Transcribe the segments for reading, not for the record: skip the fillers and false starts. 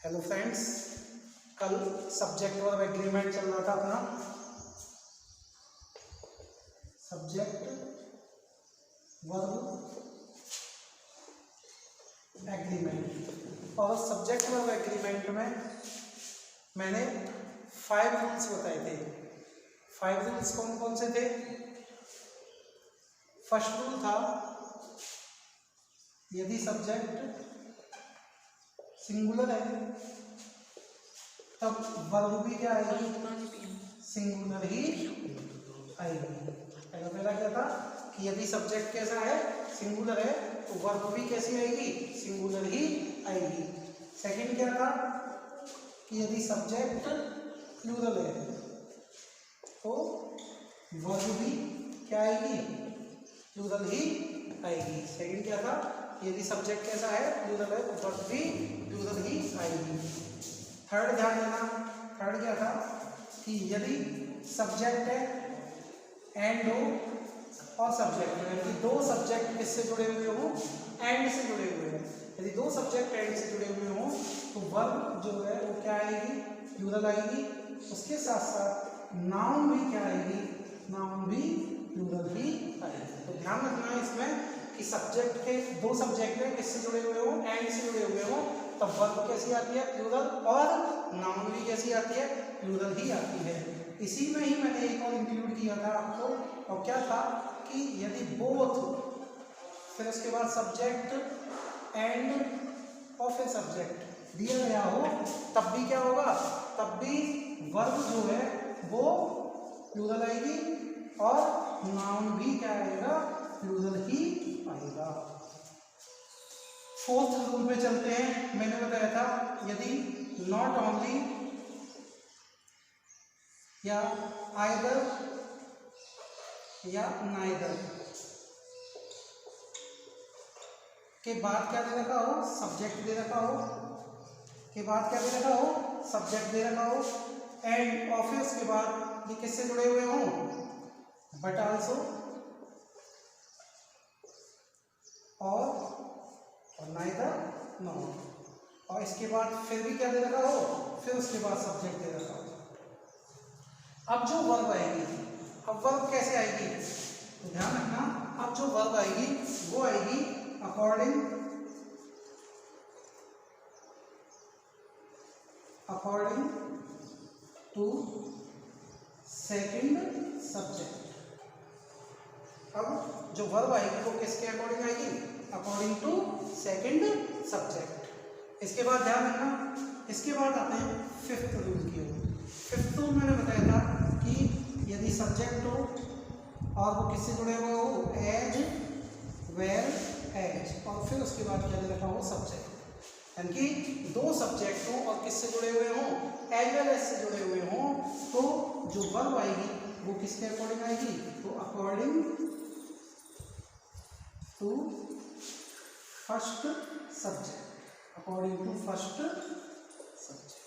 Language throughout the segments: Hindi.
हेलो फ्रेंड्स, कल सब्जेक्ट वर्ब एग्रीमेंट चल रहा था अपना। सब्जेक्ट वर्ब एग्रीमेंट, और सब्जेक्ट वर्ब एग्रीमेंट में मैंने 5 रूल्स बताए थे। 5 रूल्स कौन कौन से थे? फर्स्ट रूल था, यदि सब्जेक्ट सिंगुलर है तब वर्ब भी क्या आएगी? सिंगुलर ही आएगी। पहला क्या था कि यदि सब्जेक्ट कैसा है? सिंगुलर है, तो वर्ब भी कैसी आएगी? सिंगुलर ही आएगी। सेकंड क्या था कि यदि सब्जेक्ट प्लूरल है तो वर्ब भी क्या आएगी? प्लूरल ही आएगी। सेकंड क्या था? यदि सब्जेक्ट कैसा है? प्लूरल है, तो वर्ब भी प्लूरल ही आएगी। थर्ड ध्यान देना, थर्ड क्या था कि यदि सब्जेक्ट है एंड हो और सब्जेक्ट है, यदि दो सब्जेक्ट किससे जुड़े हुए हो? एंड से जुड़े हुए हैं। यदि दो सब्जेक्ट एंड से जुड़े हुए हो तो वर्ब जो है वो क्या आएगी? प्लूरल आएगी। उसके साथ साथ नाउन भी क्या आएगी? नाउन भी प्लूरल ही आएगी। तो ध्यान रखना है इसमें कि सब्जेक्ट के दो सब्जेक्ट है किससे जुड़े हुए हो? एंड से जुड़े हुए हो, तब वर्ब कैसी आती है? प्लूरल, और नाउन भी कैसी आती है? प्लूरल ही आती है। इसी में ही मैंने एक और इंक्लूड किया था आपको, और क्या था कि यदि बोथ, फिर उसके बाद सब्जेक्ट एंड और फिर सब्जेक्ट दिया गया हो, तब भी क्या होगा? तब भी वर्ब जो है वो प्लूरल आएगी और नाउन भी क्या आएगा? प्लूरल ही आएगा। फोर्थ रूल पे चलते हैं। मैंने बताया था यदि नॉट ओनली या आइदर या नाइदर के बाद क्या दे रखा हो? सब्जेक्ट दे रखा हो, के बाद क्या दे रखा हो? सब्जेक्ट दे रखा हो, एंड और फिर उसके बाद ये किससे जुड़े हुए हों? बट आल्सो और नाइदर नॉट, और इसके बाद फिर भी क्या दे रखा हो? फिर उसके बाद सब्जेक्ट दे रखा हो। अब जो वर्ब आएगी, अब वर्ब कैसे आएगी? तो ध्यान रखना, अब जो वर्ब आएगी वो आएगी अकॉर्डिंग टू सेकंड सब्जेक्ट। अब जो वर्ब आएगी वो किसके अकॉर्डिंग आएगी? According to second subject. इसके बाद ध्यान रखना, इसके बाद आते हैं फिफ्थ रूल की ओर। फिफ्थ रूल मैंने बताया था कि यदि सब्जेक्ट हो और वो किससे जुड़े हुए हो? एज, वेयर, एज, और फिर उसके बाद क्या दे रखा हो? सब्जेक्ट। यानी कि दो सब्जेक्ट हो और किससे जुड़े हुए हो? एज वेल एज से जुड़े हुए हो, तो जो वर्ब आएगी वो किसके अकॉर्डिंग आएगी? तो according to first subject, according to first subject.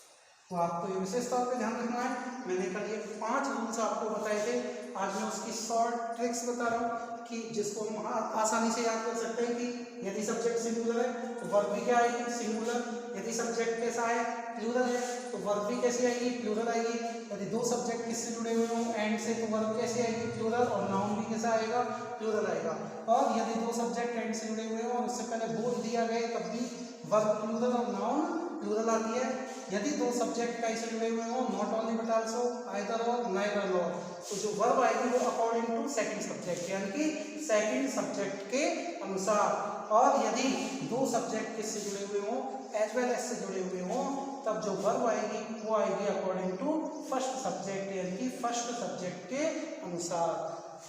तो आपको ये विशेष तौर पे ध्यान रखना है। मैंने कल ये 5 रूल्स आपको बताए थे, आज मैं उसकी शॉर्ट ट्रिक्स बता रहा हूँ कि जिसको हम आसानी से याद कर सकते हैं कि यदि सब्जेक्ट सिंगुलर है तो वर्ब भी क्या आएगी? सिंगुलर। यदि सब्जेक्ट कैसा है? प्लूरल है, तो वर्ब भी कैसी आएगी? प्लूरल आएगी। यदि दो सब्जेक्ट किससे जुड़े हुए हों? एंड से, तो वर्ब कैसी आएगी? प्लूरल, और नाउन भी कैसा आएगा? प्लूरल आएगा। और यदि दो सब्जेक्ट एंड से जुड़े हुए हों और उससे पहले बोथ दिया गया, तब भी वर्ब प्लूरल और नाउन प्लूरल आती है। यदि दो सब्जेक्ट कैसे जुड़े हुए हों? Not only but also, either और, नाइदर और, तो जो वर्ब आएगी वो अकॉर्डिंग टू सेकंड सब्जेक्ट, यानी कि सेकंड सब्जेक्ट के अनुसार। और यदि दो सब्जेक्ट किससे जुड़े हुए हों? एज वेल एज से जुड़े हुए हों, तब जो वर्ब आएगी वो आएगी अकॉर्डिंग टू फर्स्ट सब्जेक्ट, यानी कि फर्स्ट सब्जेक्ट के अनुसार।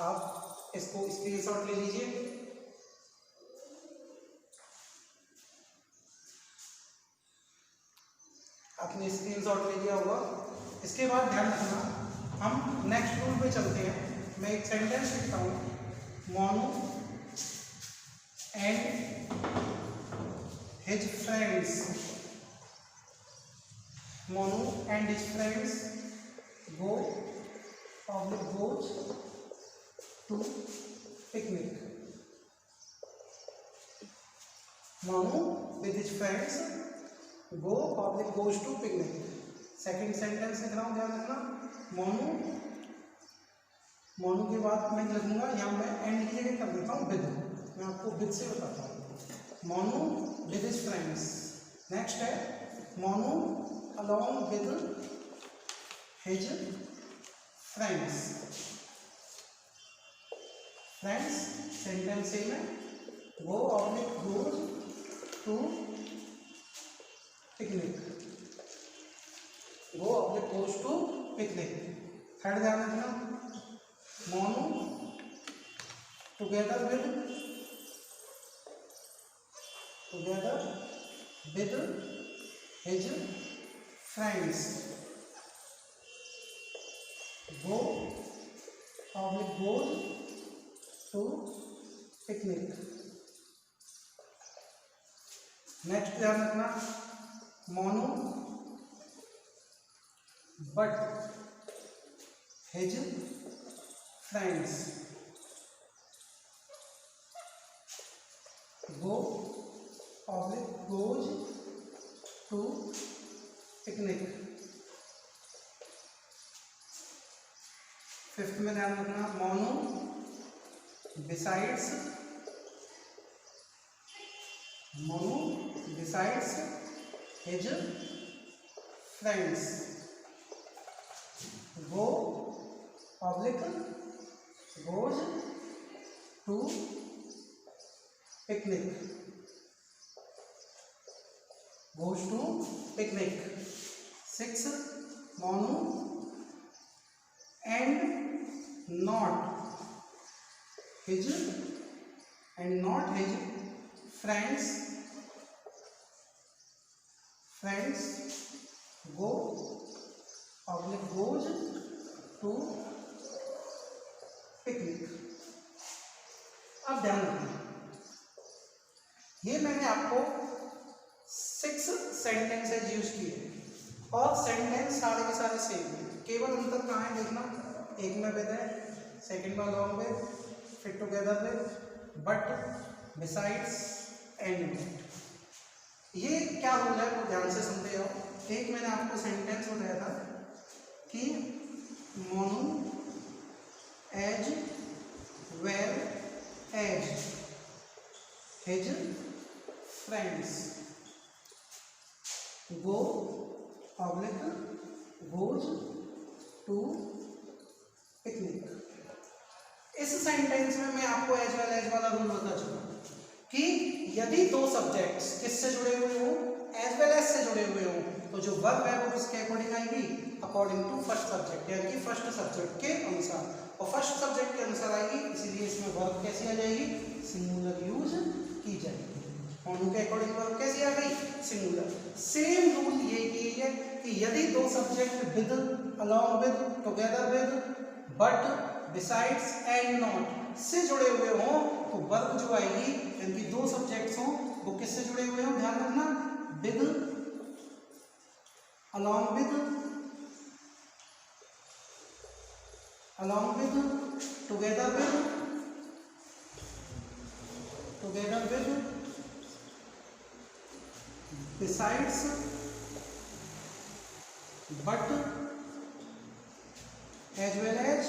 आप इसको स्क्रीनशॉट ले लीजिए। आपने स्क्रीनशॉट ले लिया होगा। इसके बाद ध्यान रखना, हम नेक्स्ट रूल पे चलते हैं। मैं एक सेंटेंस लिखता हूँ, Monu and his friends, Monu and his friends goes to picnic. Monu with his friends go public goes to picnic. Second sentence लिख रहा हूँ, ध्यान रखना। मोनू, मोनू के बाद मैं लिखूंगा, यहाँ मैं एंड की जगह कर देता हूँ विद। मैं आपको विद से बताता हूँ। Monu with his friends. Next है Monu along with his friends. Friends sentence same है, go oblique goes to picnic. Go oblique goes to picnic. Third ध्यान रखना, Monu together with his friends. Go oblique goes to picnic. Next ध्यान रखना, Monu but his friends. Go oblique goes to picnic. Fifth में ध्यान रखना, Monu besides his friends. Go oblique goes to picnic. goes to picnic। 6 Monu and not his friends go oblique goes to picnic। अब ध्यान रखना, ये मैंने आपको 6 सेंटेंसेज यूज किए और सेंटेंस सारे के सारे सेम है। केवल अंतर कहाँ है देखना, एक में विद है, सेकंड में अलॉन्ग विद, फिर together with, but, besides and not. ये क्या रूल है वो ध्यान से समझे आओ। एक मैंने आपको सेंटेंस बताया था कि Monu as well as his friends go oblique goes to picnic. इस सेंटेंस में मैं आपको एज वेल एज वाला रूल बता चुका कि यदि दो सब्जेक्ट्स किससे जुड़े हुए हो, एज वेल एज से जुड़े हुए हो, तो जो वर्ब है वो किसके अकॉर्डिंग आएगी, अकॉर्डिंग टू फर्स्ट सब्जेक्ट, यानी कि फर्स्ट सब्जेक्ट के अनुसार। और फर्स्ट सब्जेक्ट के अनुसार आएगी, इसीलिए इसमें वर्ब कैसी आ जाएगी, सिंगुलर यूज की जाएगी। मोनू के अकॉर्डिंग वर्ब कैसी आ गई, सिंगुलर। सेम रूल ये की है कि यदि दो subject with, along with, together with, but, besides and not से जुड़े हुए हों तो वर्ब जो आएगी, यानी कि दो सब्जेक्ट्स हों वो किससे जुड़े हुए हों, ध्यान रखना, with, along with, together with, besides, but, as well as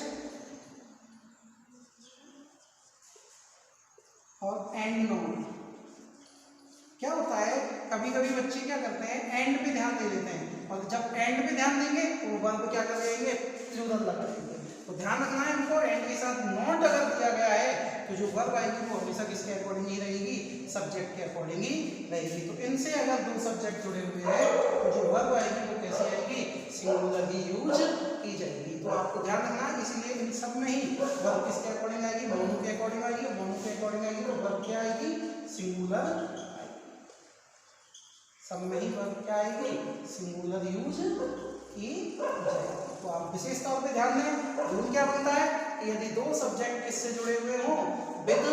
और एंड नॉट। क्या होता है, कभी कभी बच्चे क्या करते हैं, एंड पे ध्यान दे देते हैं, और जब एंड पे ध्यान देंगे तो वो वर्ब क्या कर देंगे, प्लूरल लगा देंगे। तो ध्यान रखना है हमको, एंड के साथ नॉट अगर दिया गया है तो जो वर्ब आएगी वो हमेशा किसके अकॉर्डिंग ही रहेगी, सब्जेक्ट के अकॉर्डिंग ही रहेगी। तो इनसे अगर दो सब्जेक्ट जुड़े हुए हैं तो जो वर्ब आएगी वो कैसी आएगी, सिंगुलर ही यूज की जाएगी। तो आपको ध्यान रखना, इसलिए इन सब में ही वर्ब किसके अकॉर्डिंग आएगी, मोनू के अकॉर्डिंग आएगी। मोनू के अकॉर्डिंग आएगी तो वर्ब क्या आएगी, सिंगुलर। सब में ही वर्ब क्या आएगी, सिंगुलर यूज की जाएगी। तो आप विशेष तौर पे ध्यान दें, रूल क्या बनता है कि यदि दो सब्जेक्ट किससे जुड़े हुए हों, with,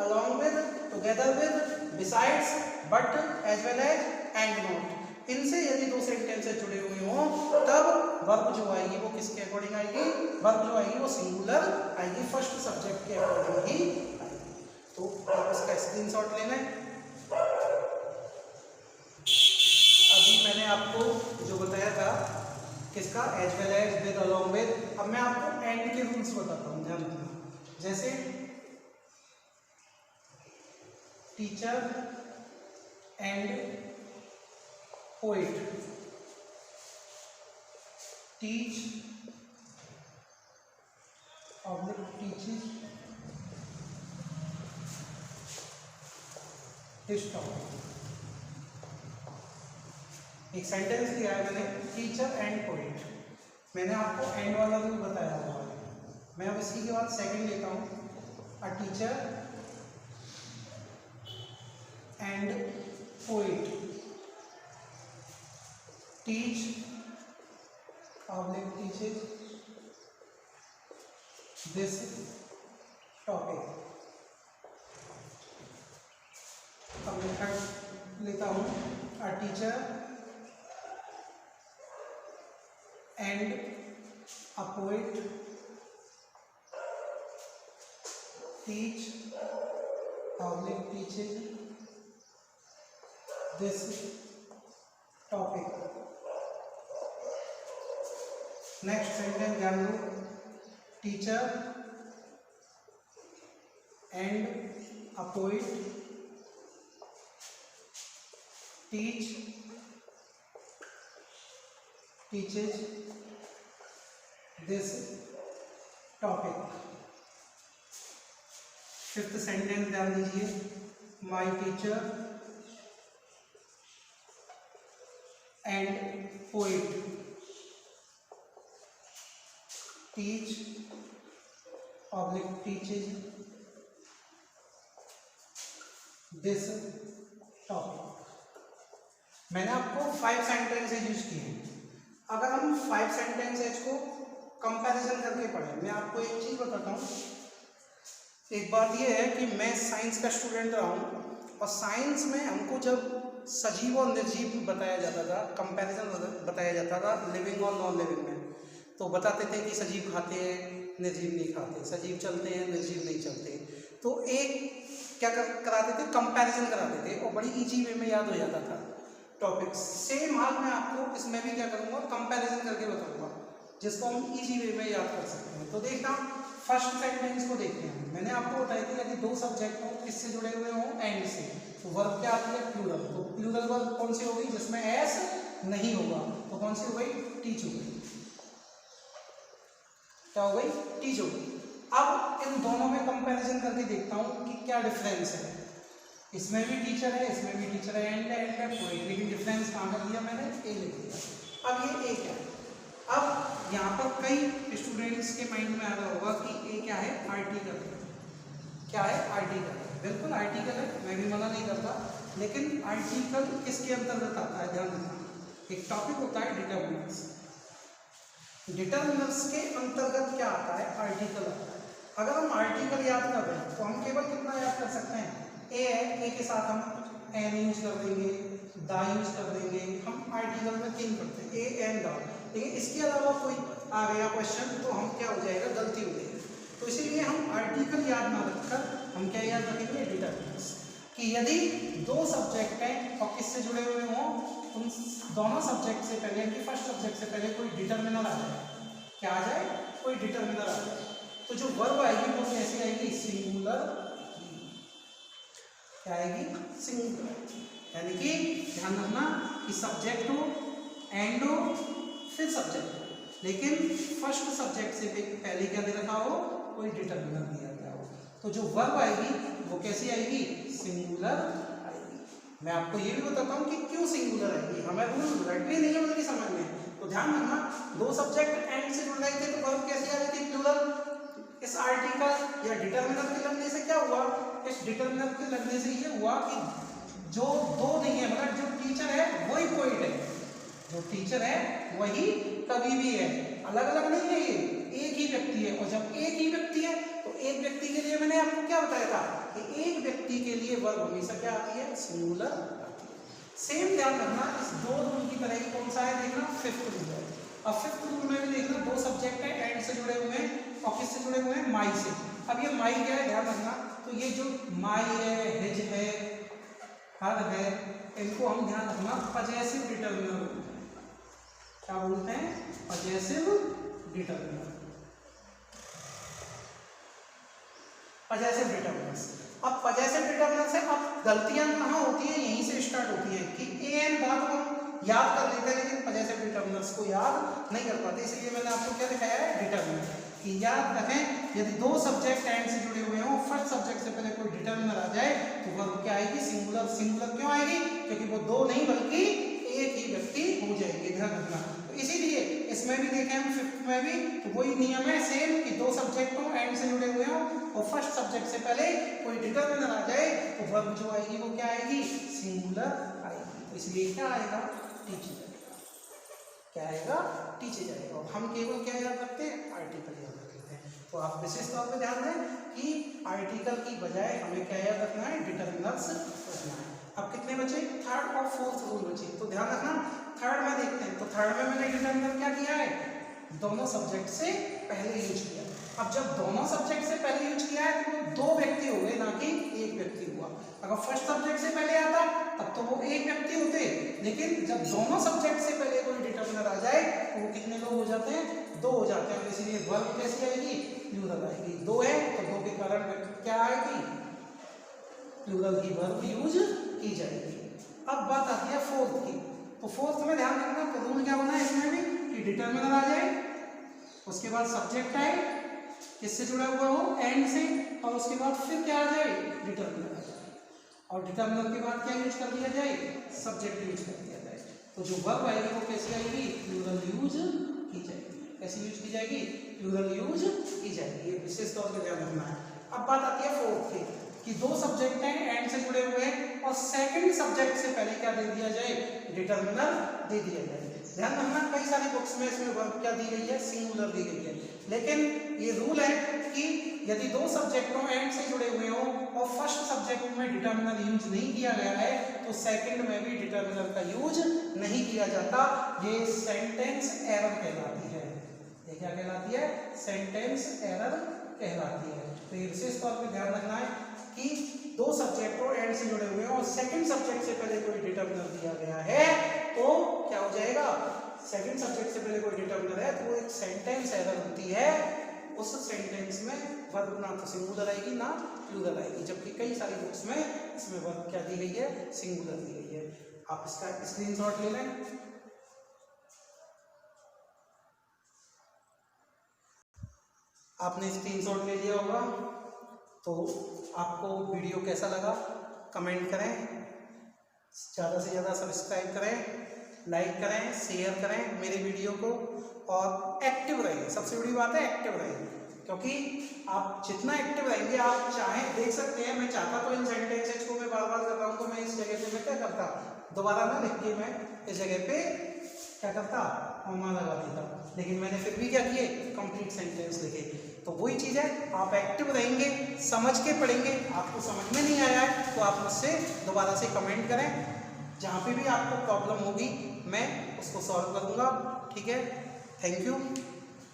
along with, together with, besides, but, as well as and not, इनसे यदि दो सेंटेंसेस जुड़े हुए हों तब वर्ब जो आएगी वो किसके अकॉर्डिंग आएगी, वर्ब जो आएगी वो सिंगुलर आएगी, फर्स्ट सब्जेक्ट के अकॉर्डिंग ही आएगी। तो आप इसका स्क्रीनशॉट लेना है। अभी आपको जो बताया था किसका, as well as, with, along with. अब मैं आपको एंड के रूल्स बताता हूँ, ध्यान रखना। जैसे teacher and poet, teach public teaches this topic. एक सेंटेंस दिया है मैंने, टीचर एंड पोएट, मैंने आपको एंड वाला रूल बताया हुआ है। मैं अब इसी के बाद सेकंड लेता हूँ, a teacher and poet teach public teaches this topic. अब मैं थर्ड लेता हूँ, a teacher and a poet teach public teaches this topic। Next sentence ध्यान दो, teacher and a poet teaches this topic। Fifth sentence ध्यान दीजिए, my teacher and poet teach public teaches this topic. मैंने आपको 5 सेंटेंसेज यूज किए हैं। अगर हम 5 सेंटेंसेज को कंपैरिजन करके पढ़ें, मैं आपको एक चीज़ बताता हूँ। एक बात यह है कि मैं साइंस का स्टूडेंट रहा हूँ और साइंस में हमको जब सजीव और निर्जीव बताया जाता था, कंपैरिजन बताया जाता था लिविंग और नॉन लिविंग में, तो बताते थे कि सजीव खाते हैं, निर्जीव नहीं खाते, सजीव चलते हैं, निर्जीव नहीं चलते। तो एक क्या कराते थे, कंपैरिजन कराते थे और बड़ी इजी वे में याद हो जाता था टॉपिक्स। सेम हाल मैं आपको इसमें भी क्या करूँगा, कंपैरिजन करके बताऊँगा, जिसको हम इजी वे में याद कर सकते हैं। तो देखना, फर्स्ट सेंटेंस को देखते हैं। मैंने आपको बताया था यदि 2 सब्जेक्ट हो, किससे जुड़े हुए हों, एंड से, तो वर्ब क्या आती है, प्लूरल। तो प्लूरल वर्ब कौन सी होगी, जिसमें एस नहीं होगा, तो कौन सी हो गई, टीच हो गई। क्या हो गई, टीच हो गई। अब इन दोनों में कंपैरिजन करके देखता हूँ कि क्या डिफरेंस है। इसमें भी टीचर है, इसमें भी टीचर है, एंड है कोई, लेकिन डिफरेंस कहाँ कर दिया मैंने, ए लिख दिया। अब ये ए क्या है, अब यहाँ पर कई स्टूडेंट्स के माइंड में आ रहा होगा कि ए क्या है, आर्टिकल। क्या है, आर्टिकल। बिल्कुल आर्टिकल है, मैं भी मना नहीं करता, लेकिन आर्टिकल किसके अंतर्गत आता है, ध्यान रखना। एक टॉपिक होता है डिटर्मिनर्स, डिटर्मिनर्स के अंतर्गत क्या आता है, आर्टिकल आता है। अगर हम आर्टिकल याद कर रहे हैं तो हम केवल कितना याद कर सकते हैं, ए है, ए के साथ हम एन यूज कर देंगे, दा यूज कर देंगे। हम आर्टिकल में 3 करते हैं, ए एन दा। लेकिन इसके अलावा कोई आ गया क्वेश्चन तो हम क्या हो जाएगा, गलती हो जाएगी। तो इसीलिए हम आर्टिकल याद ना रखकर हम क्या याद रखेंगे, डिटर्मिनर्स। कि यदि 2 सब्जेक्ट हैं और किससे जुड़े हुए हों, उन दोनों सब्जेक्ट से पहले, यानी फर्स्ट सब्जेक्ट से पहले कोई डिटर्मिनर आ जाए। क्या आ जाए, कोई डिटर्मिनर आ जाए, तो जो वर्ब आएगी वो कैसे आएगी, सिंगुलर। क्या आएगी, सिंगुलर। यानी कि ध्यान रखना कि सब्जेक्ट हो, एंड हो, फिर सब्जेक्ट हो, लेकिन फर्स्ट सब्जेक्ट से पहले क्या दे रखा हो, कोई डिटर्मिनर दिया गया हो। तो जो वर्ब आएगी वो कैसी आएगी, सिंगुलर आएगी। मैं आपको ये भी बताता हूँ कि क्यों सिंगुलर आएगी, हमें रूल रटने नहीं है बल्कि समझने। तो ध्यान रखना, 2 सब्जेक्ट एंड से जुड़ रहे थे तो वर्ब कैसी आ रही थी, प्लूरल। इस आर्टिकल या डिटर्मिनर के लगने से क्या हुआ, इस डिटर्मिनर के लगने से ये हुआ कि जो 2 नहीं है, मतलब जो टीचर है वही पोएट है, जो टीचर है वही कवि भी है, अलग अलग नहीं है, ये एक ही व्यक्ति है। और जब एक ही व्यक्ति है तो एक व्यक्ति के लिए मैंने आपको क्या बताया था कि एक व्यक्ति के लिए वर्ब हमेशा क्या आती है, सिंगुलर आती है। सेम ध्यान रखना, इस 2 रूल की तरह ही कौन सा है, देखना 5th रूल है। अब 5th रूल में भी देखना, 2 सब्जेक्ट है, एंड से जुड़े हुए हैं और किससे जुड़े हुए हैं, माई से। अब ये माई क्या है, ध्यान रखना, तो ये जो माई है, हिज है, हर है, इनको हम ध्यान रखना पजेसिव डिटर्मिनर क्या बोलते हैं, पजेसिव डिटर्मिनर। Possessive determiners. अब पजेसिव डिटर्मिनर से अब गलतियां कहाँ होती है, यहीं से स्टार्ट होती है कि ए एन बात को याद कर लेते हैं लेकिन पजेसिव डिटर्मिनर्स को याद नहीं कर पाते। इसलिए मैंने आपको क्या दिखाया है, डिटर्मिनर, कि याद रखें यदि दो सब्जेक्ट एंड से जुड़े हुए हों, फर्स्ट सब्जेक्ट से पहले कोई डिटर्मिनर आ जाए तो वह क्या आएगी, सिंगुलर। सिंगुलर क्यों आएगी, क्योंकि वो दो नहीं बल्कि एक ही व्यक्ति हो जाएंगे, ध्यान रखना। तो इसीलिए इसमें भी देखें हम फिफ्थ में भी, तो वही नियम है सेम कि दो सब्जेक्ट हो एंड से जुड़े हुए हों और फर्स्ट सब्जेक्ट से पहले कोई डिटर्मिनर आ जाए तो वर्ब जो आएगी वो क्या आएगी, सिंगुलर आएगी। तो इसलिए क्या आएगा, टीचर जाएगा। क्या आएगा, टीचर जाएगा। और हम केवल क्या याद रखते हैं, आर्टिकल याद रखते हैं। तो आप विशेष तौर पर ध्यान दें कि आर्टिकल की बजाय हमें क्या याद रखना है, डिटर्मिनर्स रखना है। अब कितने बचे, थर्ड और फोर्थ रूल बचे, तो ध्यान रखना। थर्ड में देखते हैं, तो थर्ड में मैंने डिटर्मिनर क्या किया है, दोनों सब्जेक्ट से पहले यूज किया। अब जब दोनों सब्जेक्ट से पहले यूज किया है तो वो दो व्यक्ति हो गए, ना कि एक व्यक्ति हुआ। अगर फर्स्ट सब्जेक्ट से पहले आता तब तो वो एक व्यक्ति होते, लेकिन जब दोनों सब्जेक्ट से पहले कोई डिटर्मिनर आ जाए तो वो कितने लोग हो जाते हैं, दो हो जाते हैं। इसीलिए वर्ब कैसी आएगी, प्लूरल आएगी। दो है तो दो के कारण क्या आएगी, प्लूरल की वर्ब यूज की जाएगी। अब बात आती है फोर्थ की, तो फोर्थ में ध्यान रखना तो रूल क्या बना है इसमें भी, कि डिटर्मिनर आ जाए, उसके बाद सब्जेक्ट आए किससे जुड़ा हुआ हो, एंड से, और उसके बाद फिर क्या आ जाए, डिटर्मिनर आ जाए, और डिटर्मिनर के बाद क्या यूज कर दिया जाए, सब्जेक्ट यूज कर दिया जाए। तो जो वर्ब आएगी वो कैसी आएगी, प्लूरल यूज की जाएगी। कैसी यूज की जाएगी, प्लूरल यूज की जाएगी। ये विशेष तौर पर ध्यान रखना है। अब बात आती है फोर्थ की, कि दो सब्जेक्ट हैं एंड से जुड़े हुए हैं और सेकंड सब्जेक्ट से पहले क्या दे दिया जाए, डिटर्मिनर दे दिया जाए। ध्यान रखना कई सारी बुक्स में इसमें वर्ब क्या दी गई है, सिंगुलर दी गई है, लेकिन ये रूल है कि यदि दो सब्जेक्टों एंड से जुड़े हुए हों और फर्स्ट सब्जेक्ट में डिटर्मिनर यूज नहीं किया गया है तो सेकंड में भी डिटर्मिनर का यूज नहीं किया जाता। ये सेंटेंस एरर कहलाती है। ये क्या कहलाती है, सेंटेंस एरर कहलाती है। तो ये विशेष तौर पर ध्यान रखना है कि दो सब्जेक्ट को एंड से जुड़े हुए हैं और सेकंड सब्जेक्ट से पहले कोई डिटर्मिनर दिया गया है तो क्या हो जाएगा, सेकंड सब्जेक्ट से पहले कोई डिटर्मिनर है तो वो एक सेंटेंस एरर होती है। उस सेंटेंस में वर्ब ना तो सिंगुलर आएगी ना प्लूरल आएगी, जबकि कई सारी बुक्स में इसमें वर्ब क्या दी गई है, सिंगुलर दी गई है। आप इसका स्क्रीनशॉट ले लें। आपने स्क्रीनशॉट ले लिया होगा, तो आपको वीडियो कैसा लगा कमेंट करें, ज़्यादा से ज़्यादा सब्सक्राइब करें, लाइक करें, शेयर करें मेरे वीडियो को, और एक्टिव रहें। सबसे बड़ी बात है एक्टिव रहें, क्योंकि आप जितना एक्टिव रहेंगे, आप चाहें देख सकते हैं, मैं चाहता तो इन सेंटेंसेस को मैं बार बार कर रहा हूँ तो मैं इस जगह पे मैं क्या करता, दोबारा ना लिख के मैं इस जगह पे क्या करता, कॉमा लगा देता, लेकिन मैंने फिर भी क्या किए, कंप्लीट सेंटेंस लिखे। तो वही चीज़ है, आप एक्टिव रहेंगे, समझ के पढ़ेंगे। आपको समझ में नहीं आया है तो आप मुझसे दोबारा से कमेंट करें, जहाँ पे भी आपको प्रॉब्लम होगी मैं उसको सॉल्व करूँगा। ठीक है, थैंक यू।